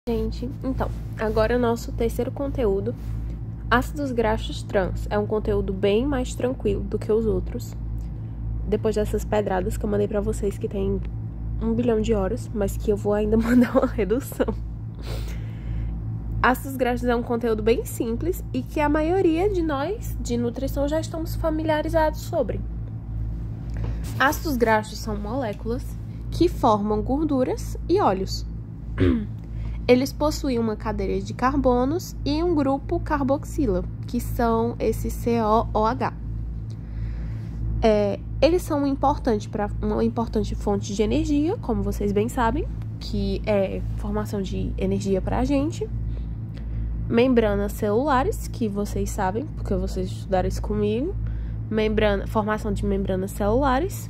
Gente, então, agora o nosso terceiro conteúdo, ácidos graxos trans. É um conteúdo bem mais tranquilo do que os outros. Depois dessas pedradas que eu mandei pra vocês, que tem 1 bilhão de horas, mas que eu vou ainda mandar uma redução. Ácidos graxos é um conteúdo bem simples e que a maioria de nós, de nutrição, já estamos familiarizados sobre. Ácidos graxos são moléculas que formam gorduras e óleos. Eles possuem uma cadeia de carbonos e um grupo carboxila, que são esses COOH. Eles são uma importante fonte de energia, como vocês bem sabem, que é formação de energia para a gente. Membranas celulares, que vocês sabem, porque vocês estudaram isso comigo. Formação de membranas celulares.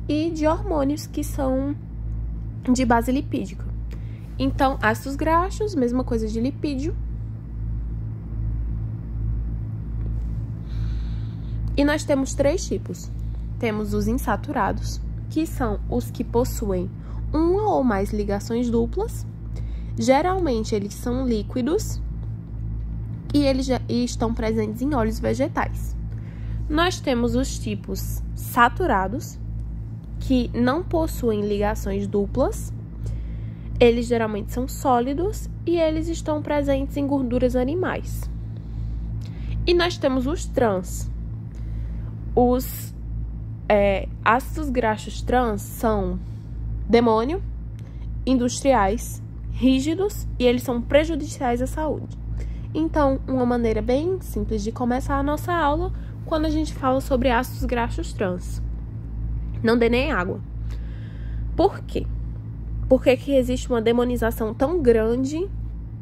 E de hormônios, que são de base lipídica. Então, ácidos graxos, mesma coisa de lipídio. E nós temos 3 tipos. Temos os insaturados, que são os que possuem uma ou mais ligações duplas. Geralmente, eles são líquidos e eles estão presentes em óleos vegetais. Nós temos os tipos saturados, que não possuem ligações duplas. Eles geralmente são sólidos e eles estão presentes em gorduras animais. E nós temos os trans. Os ácidos graxos trans são demônio, industriais, rígidos e eles são prejudiciais à saúde. Então, uma maneira bem simples de começar a nossa aula quando a gente fala sobre ácidos graxos trans. Não dê nem água. Por quê? Por que existe uma demonização tão grande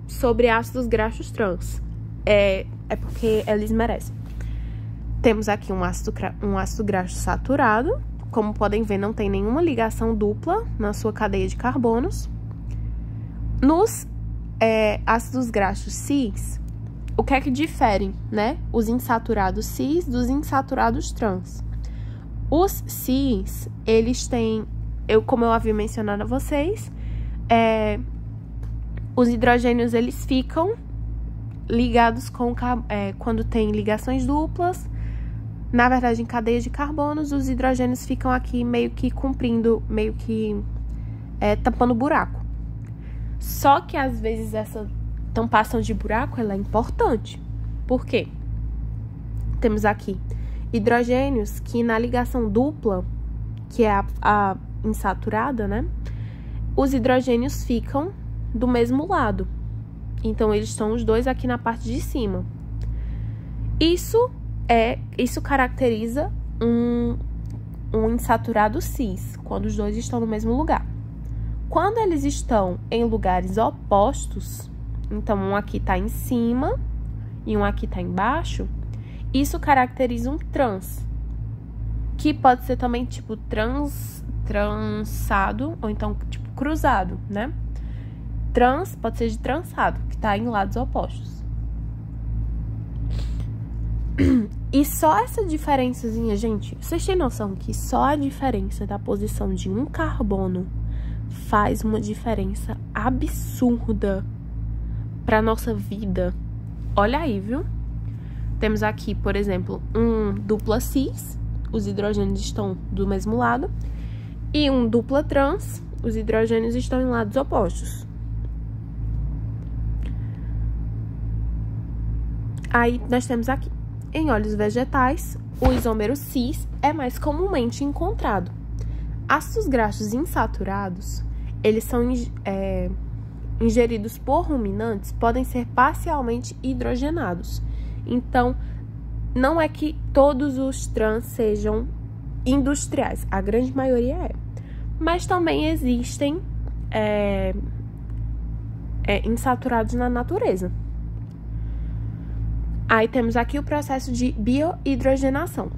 sobre ácidos graxos trans? É porque eles merecem. Temos aqui um ácido graxo saturado. Como podem ver, não tem nenhuma ligação dupla na sua cadeia de carbonos. Nos ácidos graxos cis, o que é que diferem, né? Os insaturados cis dos insaturados trans. Os cis, eles têm... como eu havia mencionado a vocês, os hidrogênios, eles ficam ligados com... quando tem ligações duplas, na verdade, em cadeia de carbonos, os hidrogênios ficam aqui meio que tampando buraco. Só que, às vezes, essa tampação de buraco, ela é importante. Por quê? Temos aqui hidrogênios que na ligação dupla, que é a insaturada, né? Os hidrogênios ficam do mesmo lado. Então, eles estão os dois aqui na parte de cima. Isso caracteriza um insaturado cis, quando os dois estão no mesmo lugar. Quando eles estão em lugares opostos, então um aqui tá em cima e um aqui tá embaixo, isso caracteriza um trans, que pode ser também tipo transado, ou então tipo cruzado, né? Trans pode ser de trançado, que tá em lados opostos. E só essa diferençazinha, gente, vocês têm noção que só a diferença da posição de um carbono faz uma diferença absurda pra nossa vida? Olha aí, viu? Temos aqui, por exemplo, um dupla cis, os hidrogênios estão do mesmo lado, e um dupla trans, os hidrogênios estão em lados opostos. Aí, nós temos aqui, em óleos vegetais, o isômero cis é mais comumente encontrado. Ácidos graxos insaturados, eles são ingeridos por ruminantes, podem ser parcialmente hidrogenados. Então, não é que todos os trans sejam industriais, a grande maioria é. Mas também existem insaturados na natureza. Aí temos aqui o processo de biohidrogenação.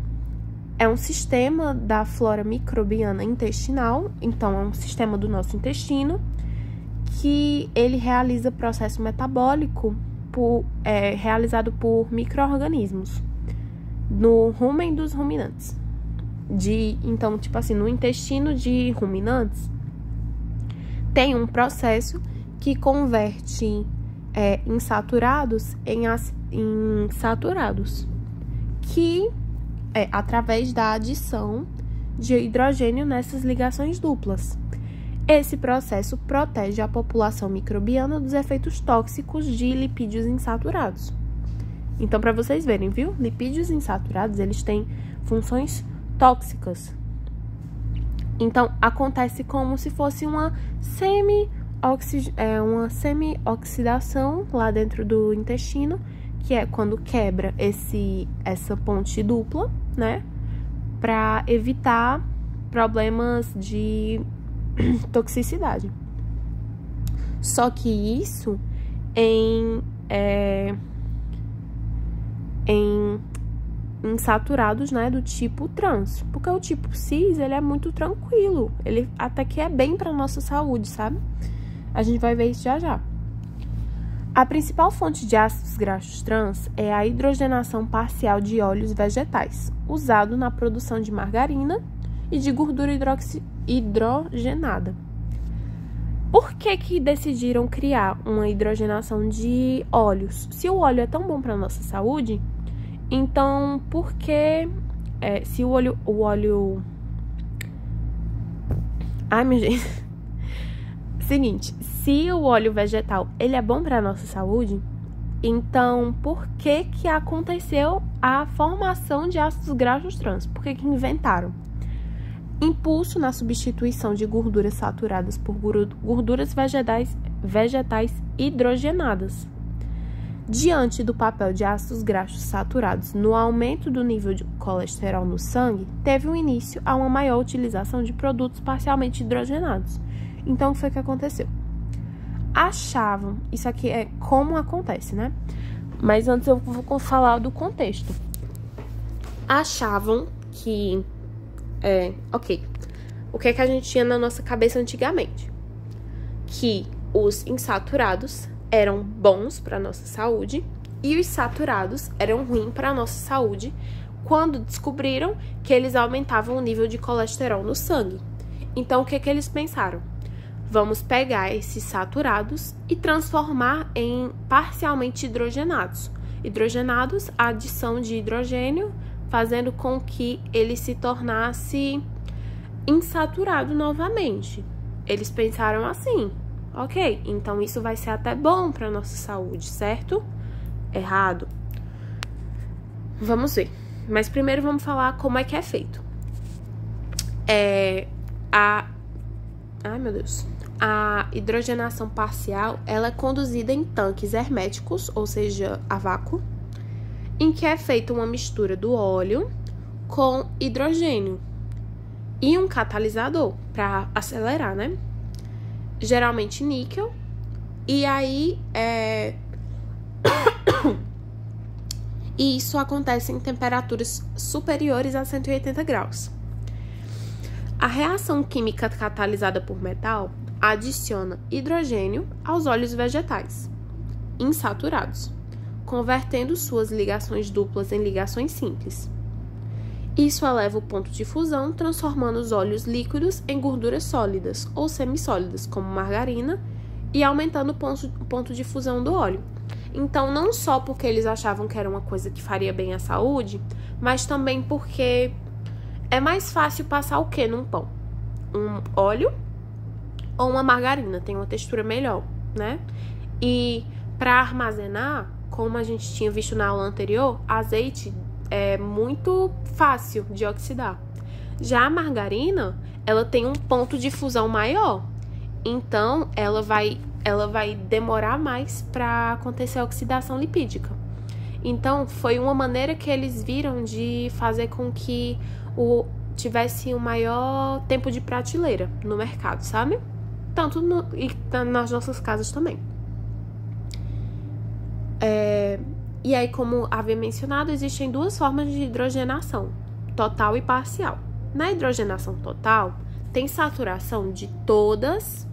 É um sistema da flora microbiana intestinal, então é um sistema do nosso intestino, que ele realiza processo metabólico realizado por micro-organismos no rumen dos ruminantes. Então, tipo assim, no intestino de ruminantes tem um processo que converte insaturados em saturados, que é através da adição de hidrogênio nessas ligações duplas. Esse processo protege a população microbiana dos efeitos tóxicos de lipídios insaturados. Então, para vocês verem, viu? Lipídios insaturados, eles têm funções tóxicas. Então, acontece como se fosse uma semi-oxidação lá dentro do intestino, que é quando quebra essa ponte dupla, né? Para evitar problemas de toxicidade. Só que isso em insaturados, né, do tipo trans, porque o tipo cis, ele é muito tranquilo, ele até que é bem para nossa saúde, sabe? A gente vai ver isso já já. A principal fonte de ácidos graxos trans é a hidrogenação parcial de óleos vegetais, usado na produção de margarina e de gordura hidrogenada. Por que decidiram criar uma hidrogenação de óleos? Se o óleo é tão bom para a nossa saúde, então por que se o óleo... Ai, minha gente... Seguinte, se o óleo vegetal ele é bom para a nossa saúde, então por que aconteceu a formação de ácidos graxos trans? Por que inventaram? Impulso na substituição de gorduras saturadas por gorduras vegetais hidrogenadas. Diante do papel de ácidos graxos saturados no aumento do nível de colesterol no sangue, teve um início a uma maior utilização de produtos parcialmente hidrogenados. Então, o que foi que aconteceu? Achavam, isso aqui é como acontece, né? Mas antes eu vou falar do contexto. Achavam que... o que a gente tinha na nossa cabeça antigamente? Que os insaturados eram bons para nossa saúde e os saturados eram ruins para nossa saúde quando descobriram que eles aumentavam o nível de colesterol no sangue. Então, o que eles pensaram? Vamos pegar esses saturados e transformar em parcialmente hidrogenados. Hidrogenados, a adição de hidrogênio, fazendo com que ele se tornasse insaturado novamente. Eles pensaram assim, ok, então isso vai ser até bom para nossa saúde, certo? Errado. Vamos ver. Mas primeiro vamos falar como é que é feito. Ai, meu Deus. A hidrogenação parcial, ela é conduzida em tanques herméticos, ou seja, a vácuo, em que é feita uma mistura do óleo com hidrogênio e um catalisador para acelerar, né? Geralmente níquel. E aí, e isso acontece em temperaturas superiores a 180 graus. A reação química catalisada por metal adiciona hidrogênio aos óleos vegetais insaturados, convertendo suas ligações duplas em ligações simples. Isso eleva o ponto de fusão, transformando os óleos líquidos em gorduras sólidas ou semissólidas, como margarina, e aumentando o ponto de fusão do óleo. Então, não só porque eles achavam que era uma coisa que faria bem à saúde, mas também porque é mais fácil passar o que num pão? Um óleo ou uma margarina, tem uma textura melhor, né? E para armazenar, como a gente tinha visto na aula anterior, azeite é muito fácil de oxidar. Já a margarina, ela tem um ponto de fusão maior, então ela vai demorar mais para acontecer a oxidação lipídica. Então, foi uma maneira que eles viram de fazer com que tivesse um maior tempo de prateleira no mercado, sabe? Tanto nas nossas casas também. E aí, como havia mencionado, existem duas formas de hidrogenação, total e parcial. Na hidrogenação total, tem a saturação de todas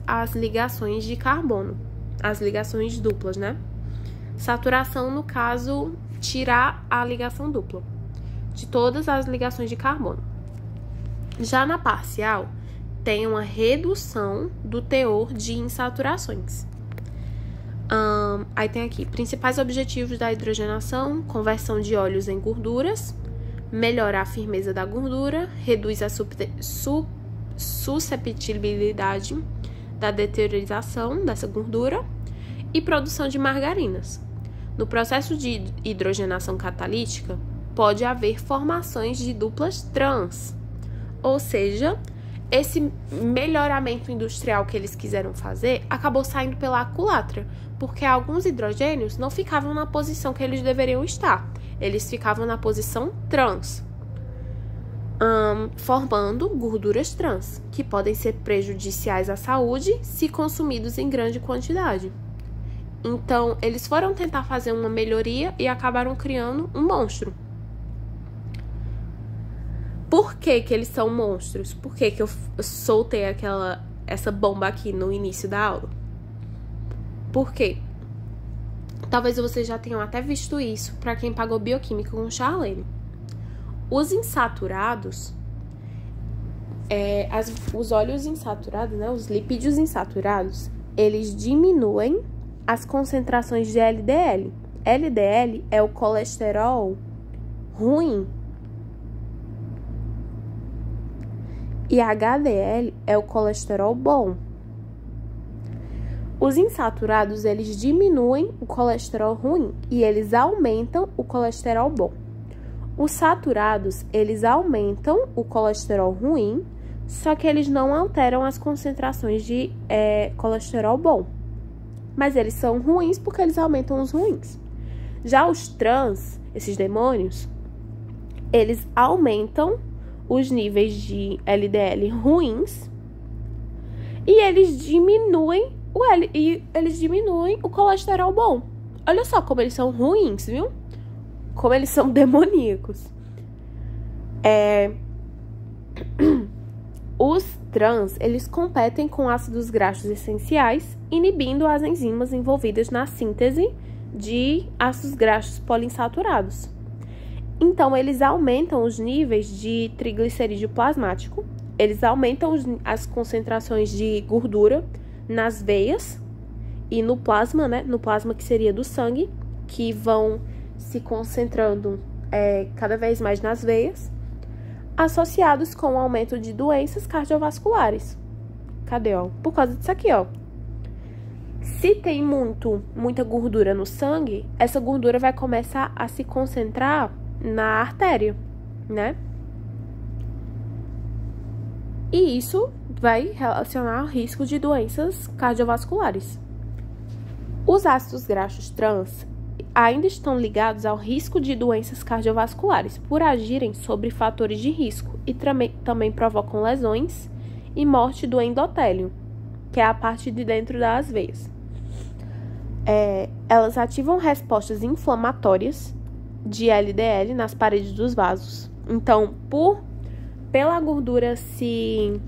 as ligações de carbono, as ligações duplas, né? Saturação, no caso, tirar a ligação dupla de todas as ligações de carbono. Já na parcial, tem uma redução do teor de insaturações. Aí tem aqui, principais objetivos da hidrogenação: conversão de óleos em gorduras, melhorar a firmeza da gordura, reduz a susceptibilidade da deteriorização dessa gordura e produção de margarinas. No processo de hidrogenação catalítica, pode haver formações de duplas trans, ou seja, esse melhoramento industrial que eles quiseram fazer acabou saindo pela culatra, porque alguns hidrogênios não ficavam na posição que eles deveriam estar, eles ficavam na posição trans, formando gorduras trans, que podem ser prejudiciais à saúde se consumidos em grande quantidade. Então, eles foram tentar fazer uma melhoria e acabaram criando um monstro. Por que que eles são monstros? Por que que eu soltei essa bomba aqui no início da aula? Por quê? Talvez vocês já tenham até visto isso para quem pagou bioquímica com Charlene. Os insaturados, os óleos insaturados, né, os lipídios insaturados, eles diminuem as concentrações de LDL. LDL é o colesterol ruim. E HDL é o colesterol bom. Os insaturados, eles diminuem o colesterol ruim e eles aumentam o colesterol bom. Os saturados, eles aumentam o colesterol ruim, só que eles não alteram as concentrações de colesterol bom. Mas eles são ruins porque eles aumentam os ruins. Já os trans, esses demônios, eles aumentam os níveis de LDL ruins e eles diminuem o colesterol bom. Olha só como eles são ruins, viu? Como eles são demoníacos. Os trans, eles competem com ácidos graxos essenciais, inibindo as enzimas envolvidas na síntese de ácidos graxos poliinsaturados. Então, eles aumentam os níveis de triglicerídeo plasmático, eles aumentam as concentrações de gordura nas veias e no plasma, né? No plasma que seria do sangue, que vão se concentrando cada vez mais nas veias, associados com o aumento de doenças cardiovasculares. Cadê, ó? Por causa disso aqui, ó. Se tem muita gordura no sangue, essa gordura vai começar a se concentrar na artéria, né? E isso vai relacionar ao risco de doenças cardiovasculares. Os ácidos graxos trans ainda estão ligados ao risco de doenças cardiovasculares por agirem sobre fatores de risco e também provocam lesões e morte do endotélio, que é a parte de dentro das veias. Elas ativam respostas inflamatórias de LDL nas paredes dos vasos. Então, pela gordura se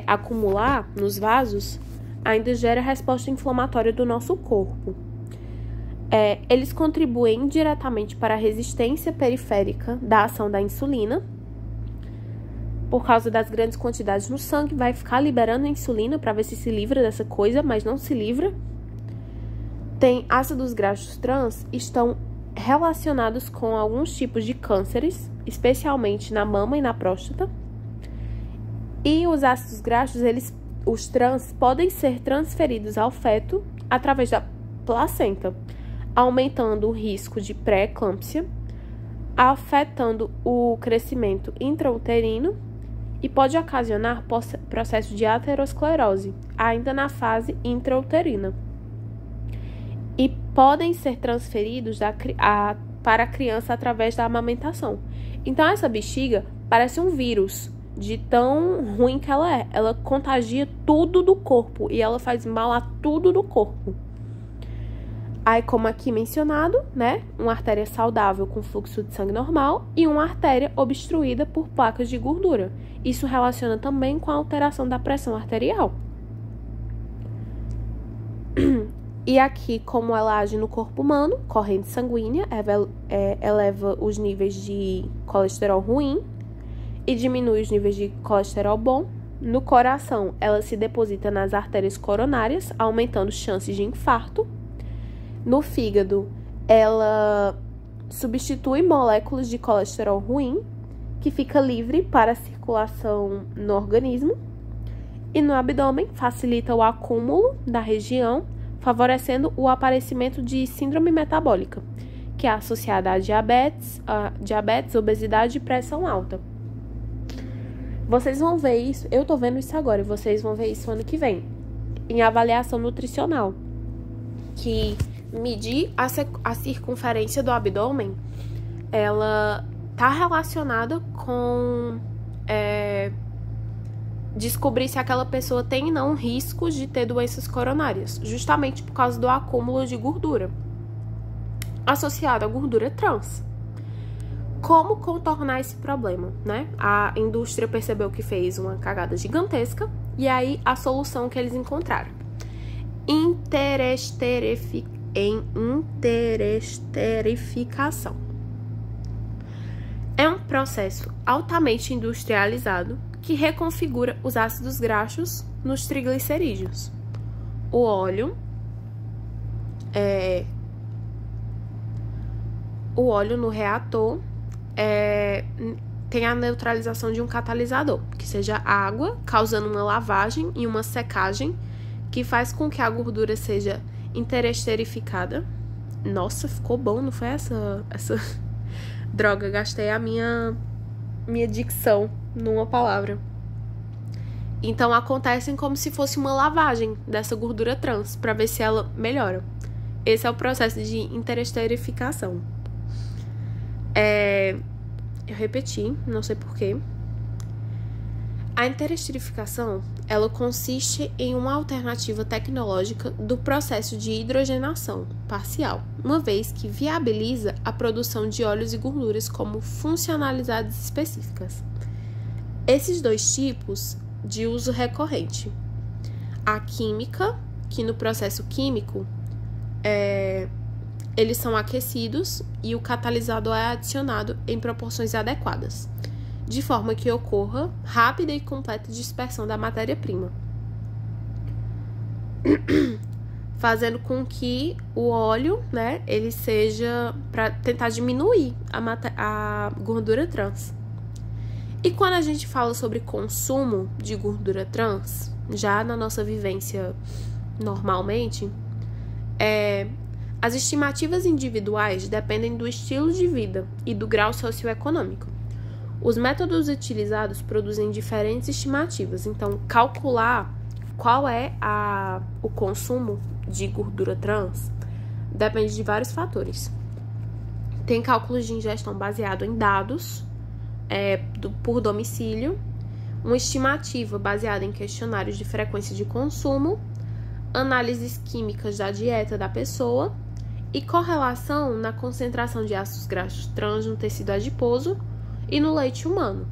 acumular nos vasos, ainda gera resposta inflamatória do nosso corpo. Eles contribuem diretamente para a resistência periférica da ação da insulina. Por causa das grandes quantidades no sangue, vai ficar liberando a insulina para ver se livra dessa coisa, mas não se livra. Tem ácidos graxos trans, estão relacionados com alguns tipos de cânceres, especialmente na mama e na próstata. E os ácidos graxos, os trans, podem ser transferidos ao feto através da placenta, aumentando o risco de pré-eclâmpsia, afetando o crescimento intrauterino e pode ocasionar processo de aterosclerose, ainda na fase intrauterina. E podem ser transferidos para a criança através da amamentação. Então, essa bexiga parece um vírus, de tão ruim que ela é. Ela contagia tudo do corpo e ela faz mal a tudo do corpo. Aí, como aqui mencionado, né, uma artéria saudável com fluxo de sangue normal e uma artéria obstruída por placas de gordura. Isso relaciona também com a alteração da pressão arterial. E aqui, como ela age no corpo humano, corrente sanguínea eleva os níveis de colesterol ruim e diminui os níveis de colesterol bom, No coração, ela se deposita nas artérias coronárias, aumentando chances de infarto. No fígado, ela substitui moléculas de colesterol ruim, que fica livre para a circulação no organismo. E no abdômen, facilita o acúmulo da região, favorecendo o aparecimento de síndrome metabólica, que é associada a diabetes, obesidade e pressão alta. Vocês vão ver isso, eu tô vendo isso agora, e vocês vão ver isso ano que vem, em avaliação nutricional, que medir a circunferência do abdômen, ela tá relacionada com descobrir se aquela pessoa tem ou não riscos de ter doenças coronárias, justamente por causa do acúmulo de gordura associado à gordura trans. Como contornar esse problema, né? A indústria percebeu que fez uma cagada gigantesca e aí a solução que eles encontraram: interesterificação. É um processo altamente industrializado que reconfigura os ácidos graxos nos triglicerídeos. O óleo no reator tem a neutralização de um catalisador, que seja água, causando uma lavagem e uma secagem que faz com que a gordura seja interesterificada. Nossa, ficou bom, não foi essa droga, gastei a minha dicção numa palavra. Então acontecem como se fosse uma lavagem dessa gordura trans para ver se ela melhora. Esse é o processo de interesterificação. Eu repeti, não sei porquê. A interesterificação, ela consiste em uma alternativa tecnológica do processo de hidrogenação parcial, uma vez que viabiliza a produção de óleos e gorduras como funcionalidades específicas. Esses dois tipos de uso recorrente: a química, que no processo químico eles são aquecidos e o catalisador é adicionado em proporções adequadas, de forma que ocorra rápida e completa dispersão da matéria-prima, fazendo com que o óleo, né, ele seja para tentar diminuir a gordura trans. E quando a gente fala sobre consumo de gordura trans, já na nossa vivência normalmente, as estimativas individuais dependem do estilo de vida e do grau socioeconômico. Os métodos utilizados produzem diferentes estimativas, então calcular qual é o consumo de gordura trans depende de vários fatores. Tem cálculos de ingestão baseado em dados por domicílio, uma estimativa baseada em questionários de frequência de consumo, análises químicas da dieta da pessoa e correlação na concentração de ácidos graxos trans no tecido adiposo e no leite humano.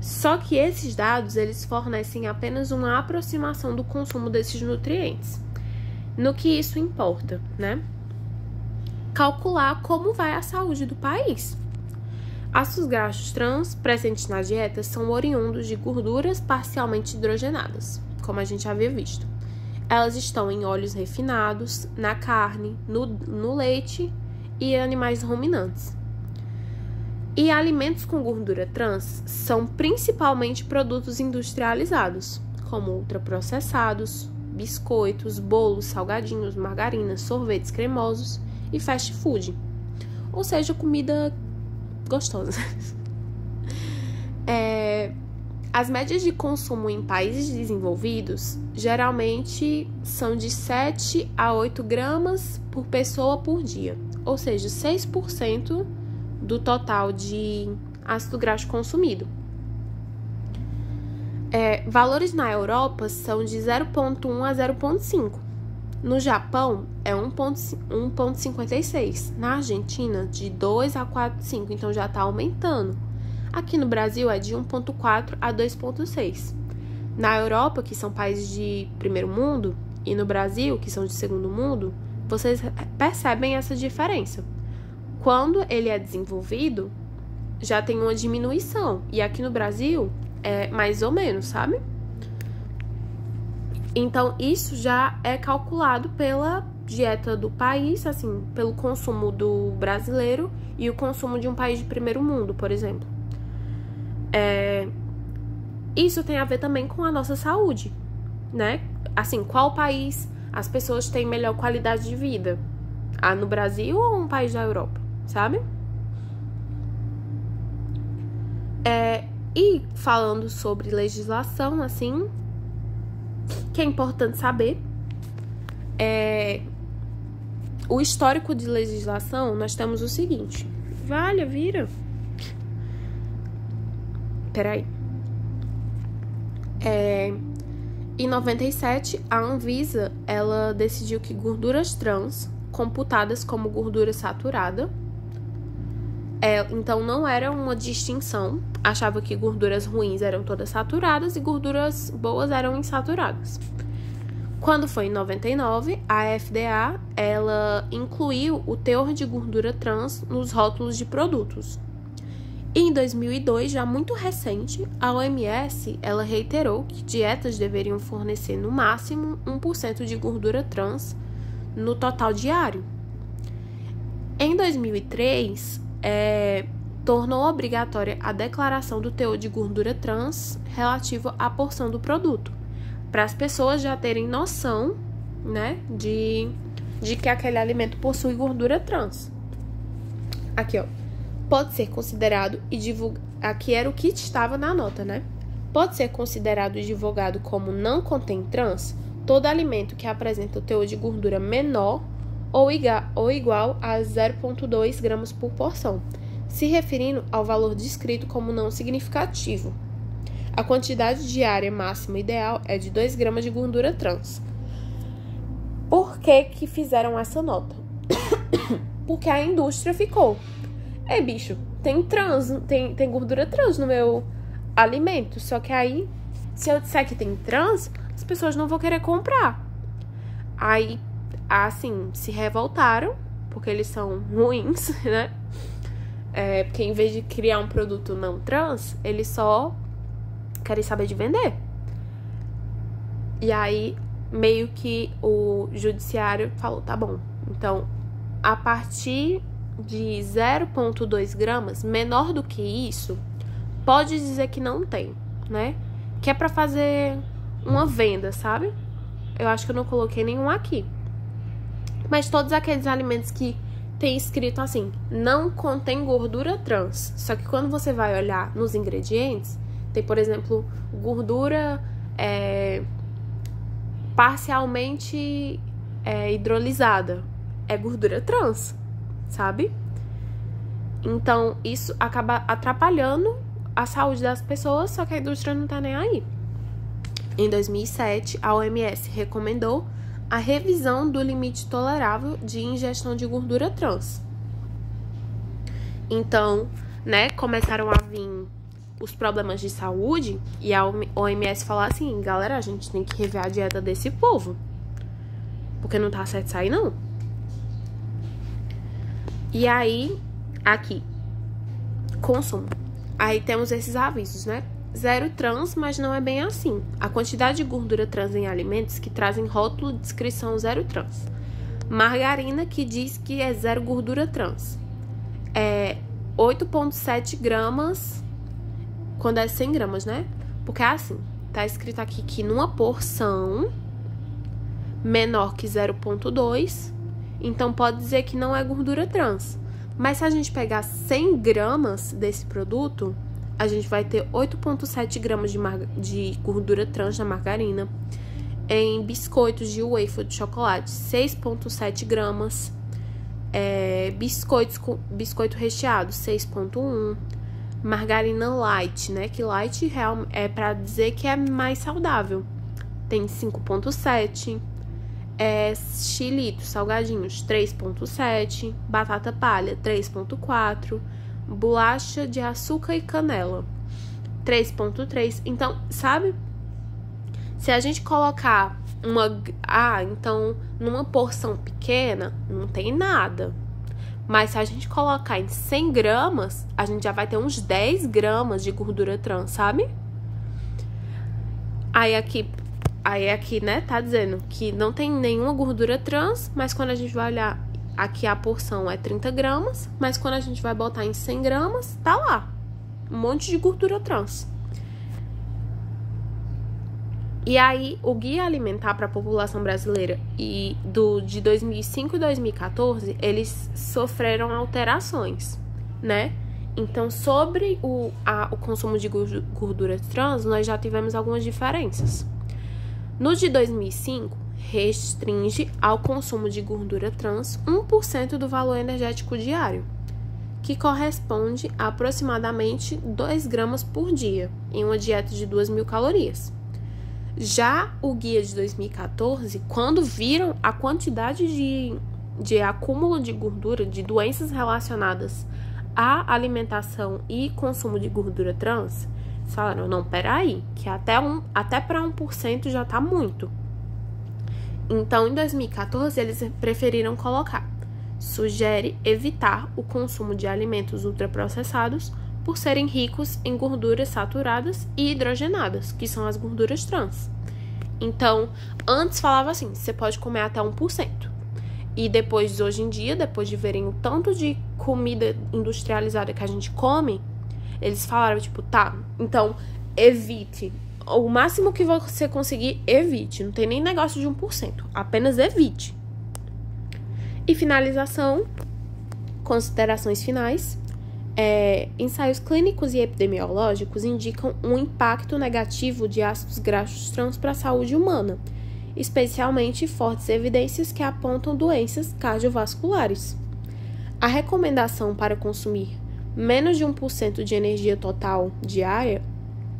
Só que esses dados, eles fornecem apenas uma aproximação do consumo desses nutrientes. No que isso importa, né? Calcular como vai a saúde do país. Ácidos graxos trans presentes na dieta são oriundos de gorduras parcialmente hidrogenadas, como a gente havia visto. Elas estão em óleos refinados, na carne, no leite e animais ruminantes. E alimentos com gordura trans são principalmente produtos industrializados, como ultraprocessados, biscoitos, bolos, salgadinhos, margarinas, sorvetes cremosos e fast food. Ou seja, comida gostosa. As médias de consumo em países desenvolvidos geralmente são de 7 a 8 gramas por pessoa por dia, ou seja, 6% do total de ácido graxo consumido. Valores na Europa são de 0,1 a 0,5. No Japão é 1,56. Na Argentina, de 2 a 4,5. Então já está aumentando. Aqui no Brasil é de 1,4 a 2,6. Na Europa, que são países de primeiro mundo, e no Brasil, que são de segundo mundo, vocês percebem essa diferença. Quando ele é desenvolvido, já tem uma diminuição. E aqui no Brasil, mais ou menos, sabe? Então, isso já é calculado pela dieta do país, assim, pelo consumo do brasileiro e o consumo de um país de primeiro mundo, por exemplo. Isso tem a ver também com a nossa saúde, né? Assim, qual país as pessoas têm melhor qualidade de vida? No Brasil ou um país da Europa, sabe? E falando sobre legislação, assim, que é importante saber, o histórico de legislação, nós temos o seguinte. Vira. Peraí. Em 97, a Anvisa, ela decidiu que gorduras trans, computadas como gordura saturada, então não era uma distinção, achava que gorduras ruins eram todas saturadas e gorduras boas eram insaturadas. Quando foi em 99, a FDA, ela incluiu o teor de gordura trans nos rótulos de produtos. E em 2002, já muito recente, a OMS, ela reiterou que dietas deveriam fornecer no máximo 1% de gordura trans no total diário. Em 2003, tornou obrigatória a declaração do teor de gordura trans relativo à porção do produto, para as pessoas já terem noção, né, de que aquele alimento possui gordura trans. Aqui, ó. Pode ser considerado e divulgado. Aqui era o que estava na nota, né? Pode ser considerado e divulgado como não contém trans todo alimento que apresenta o teor de gordura menor ou igual a 0,2 gramas por porção, se referindo ao valor descrito como não significativo. A quantidade diária máxima ideal é de 2 gramas de gordura trans. Por que fizeram essa nota? Porque a indústria ficou. Ei, bicho, tem gordura trans no meu alimento. Só que aí, se eu disser que tem trans, as pessoas não vão querer comprar. Aí, assim, se revoltaram, porque eles são ruins, né? Porque em vez de criar um produto não trans, eles só querem saber de vender. E aí, meio que o judiciário falou, tá bom. Então, a partir de 0,2 gramas, menor do que isso, pode dizer que não tem, né? Que é pra fazer uma venda, sabe? Eu acho que eu não coloquei nenhum aqui. Mas todos aqueles alimentos que tem escrito assim, não contém gordura trans. Só que quando você vai olhar nos ingredientes, tem, por exemplo, gordura parcialmente hidrolisada. É gordura trans, sabe? Então, isso acaba atrapalhando a saúde das pessoas, só que a indústria não tá nem aí. Em 2007, a OMS recomendou a revisão do limite tolerável de ingestão de gordura trans. Então, né, começaram a vir os problemas de saúde e a OMS falou assim, galera, a gente tem que rever a dieta desse povo, porque não tá certo isso aí, não. E aí, aqui, consumo. Aí temos esses avisos, né? 0 trans, mas não é bem assim. A quantidade de gordura trans em alimentos que trazem rótulo de descrição 0 trans. Margarina, que diz que é 0 gordura trans. 8,7 gramas, quando é 100 gramas, né? Porque é assim, tá escrito aqui que numa porção menor que 0,2, então pode dizer que não é gordura trans. Mas se a gente pegar 100 gramas desse produto, a gente vai ter 8,7 gramas de gordura trans na margarina. Em biscoitos de wafer de chocolate, 6,7 gramas. Biscoito recheado, 6,1. Margarina light, né? Que light é pra dizer que é mais saudável. Tem 5,7. Chilitos salgadinhos, 3,7. Batata palha, 3,4. Bolacha de açúcar e canela, 3,3. Então, sabe? Se a gente colocar então, numa porção pequena, não tem nada. Mas se a gente colocar em 100 gramas, a gente já vai ter uns 10 gramas de gordura trans, sabe? Aí aqui, né, tá dizendo que não tem nenhuma gordura trans, mas quando a gente vai olhar, aqui a porção é 30 gramas, mas quando a gente vai botar em 100 gramas, tá lá, um monte de gordura trans. E aí, o Guia Alimentar para a População Brasileira de 2005 e 2014, eles sofreram alterações, né? Então, sobre o consumo de gordura trans, nós já tivemos algumas diferenças. No de 2005, restringe ao consumo de gordura trans 1% do valor energético diário, que corresponde a aproximadamente 2 gramas por dia, em uma dieta de 2.000 calorias. Já o guia de 2014, quando viram a quantidade de acúmulo de gordura, de doenças relacionadas à alimentação e consumo de gordura trans, eles falaram, não, peraí, que até para 1% já tá muito. Então, em 2014, eles preferiram colocar, sugere evitar o consumo de alimentos ultraprocessados por serem ricos em gorduras saturadas e hidrogenadas, que são as gorduras trans. Então, antes falava assim, você pode comer até 1%. E depois, hoje em dia, depois de verem o tanto de comida industrializada que a gente come, eles falaram, tipo, tá, então, evite. O máximo que você conseguir, evite. Não tem nem negócio de 1%, apenas evite. E finalização, considerações finais. Ensaios clínicos e epidemiológicos indicam um impacto negativo de ácidos graxos trans para a saúde humana, especialmente fortes evidências que apontam doenças cardiovasculares. A recomendação para consumir menos de 1% de energia total diária,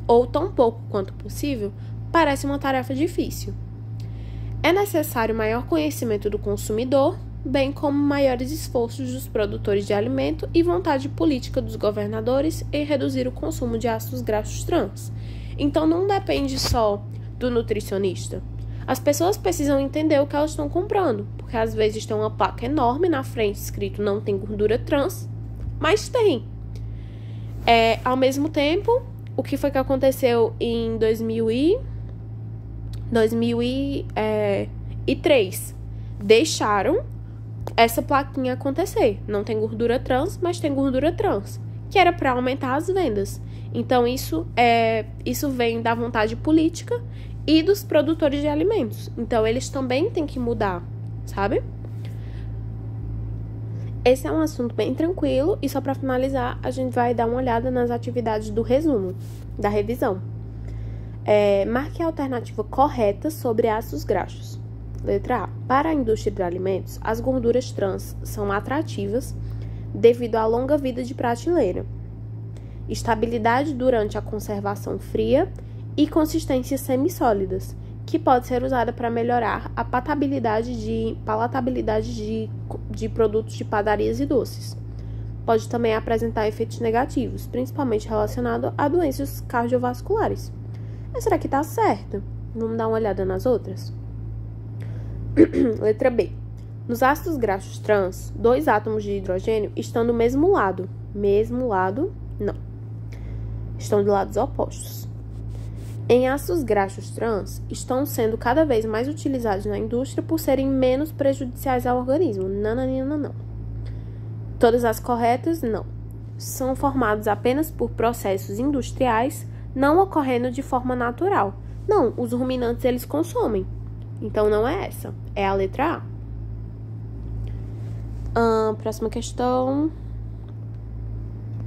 ou tão pouco quanto possível, parece uma tarefa difícil. É necessário maior conhecimento do consumidor, bem como maiores esforços dos produtores de alimento e vontade política dos governadores em reduzir o consumo de ácidos graxos trans. Então, não depende só do nutricionista. As pessoas precisam entender o que elas estão comprando, porque às vezes tem uma placa enorme na frente escrito não tem gordura trans, mas tem. Ao mesmo tempo, o que foi que aconteceu em 2003? Deixaram essa plaquinha acontecer. Não tem gordura trans, mas tem gordura trans, que era para aumentar as vendas. Então, isso vem da vontade política e dos produtores de alimentos. Então, eles também têm que mudar, sabe? Esse é um assunto bem tranquilo e só para finalizar, a gente vai dar uma olhada nas atividades do resumo, da revisão. Marque a alternativa correta sobre ácidos graxos. Letra A. Para a indústria de alimentos, as gorduras trans são atrativas devido à longa vida de prateleira, estabilidade durante a conservação fria e consistências semissólidas, que pode ser usada para melhorar a palatabilidade de produtos de padarias e doces. Pode também apresentar efeitos negativos, principalmente relacionados a doenças cardiovasculares. Mas será que está certo? Vamos dar uma olhada nas outras? Letra B. Nos ácidos graxos trans, 2 átomos de hidrogênio estão do mesmo lado. Mesmo lado, não. Estão de lados opostos. Em ácidos graxos trans, estão sendo cada vez mais utilizados na indústria por serem menos prejudiciais ao organismo. Não. Todas as corretas, não. São formados apenas por processos industriais, não ocorrendo de forma natural. Não, os ruminantes eles consomem. Então, não é essa. É a letra A. Próxima questão.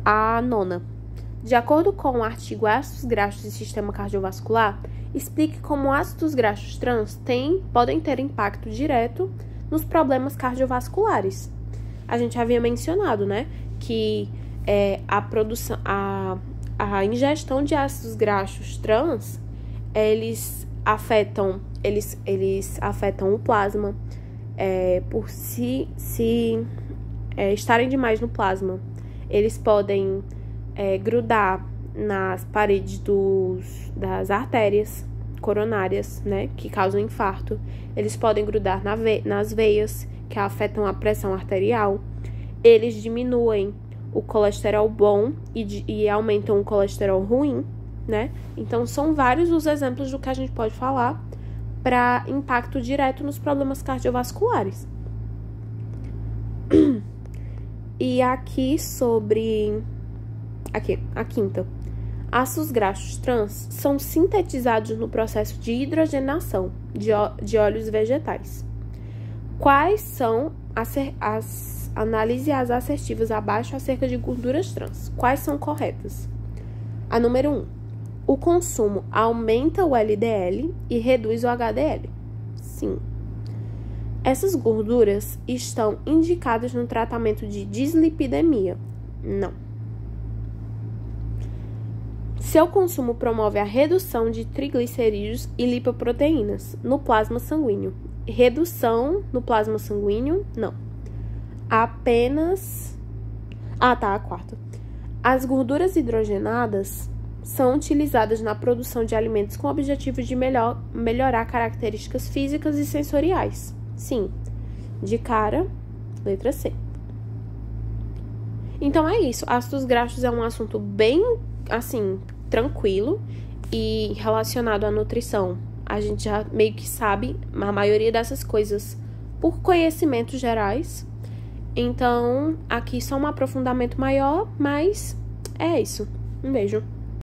A 9ª. De acordo com o artigo Ácidos Graxos e Sistema Cardiovascular, explique como ácidos graxos trans podem ter impacto direto nos problemas cardiovasculares. A gente havia mencionado, né, que a ingestão de ácidos graxos trans, eles afetam o plasma, por estarem demais no plasma. Eles podem grudar nas paredes das artérias coronárias, né, que causam infarto. Eles podem grudar nas veias, que afetam a pressão arterial. Eles diminuem o colesterol bom e aumentam o colesterol ruim. né? Então, são vários os exemplos do que a gente pode falar para impacto direto nos problemas cardiovasculares. E aqui sobre... Aqui, a quinta. Ácidos graxos trans são sintetizados no processo de hidrogenação de óleos vegetais. Quais são as análises assertivas abaixo acerca de gorduras trans? Quais são corretas? A número 1. O consumo aumenta o LDL e reduz o HDL. Sim. Essas gorduras estão indicadas no tratamento de dislipidemia? Não. Seu consumo promove a redução de triglicerídeos e lipoproteínas no plasma sanguíneo. Redução no plasma sanguíneo? Não. Apenas... a quarta. As gorduras hidrogenadas são utilizadas na produção de alimentos com o objetivo de melhorar características físicas e sensoriais. Sim. De cara, letra C. Então é isso. Ácidos graxos é um assunto bem, assim, tranquilo e relacionado à nutrição. A gente já meio que sabe a maioria dessas coisas por conhecimentos gerais. Então, aqui só um aprofundamento maior, mas é isso. Um beijo.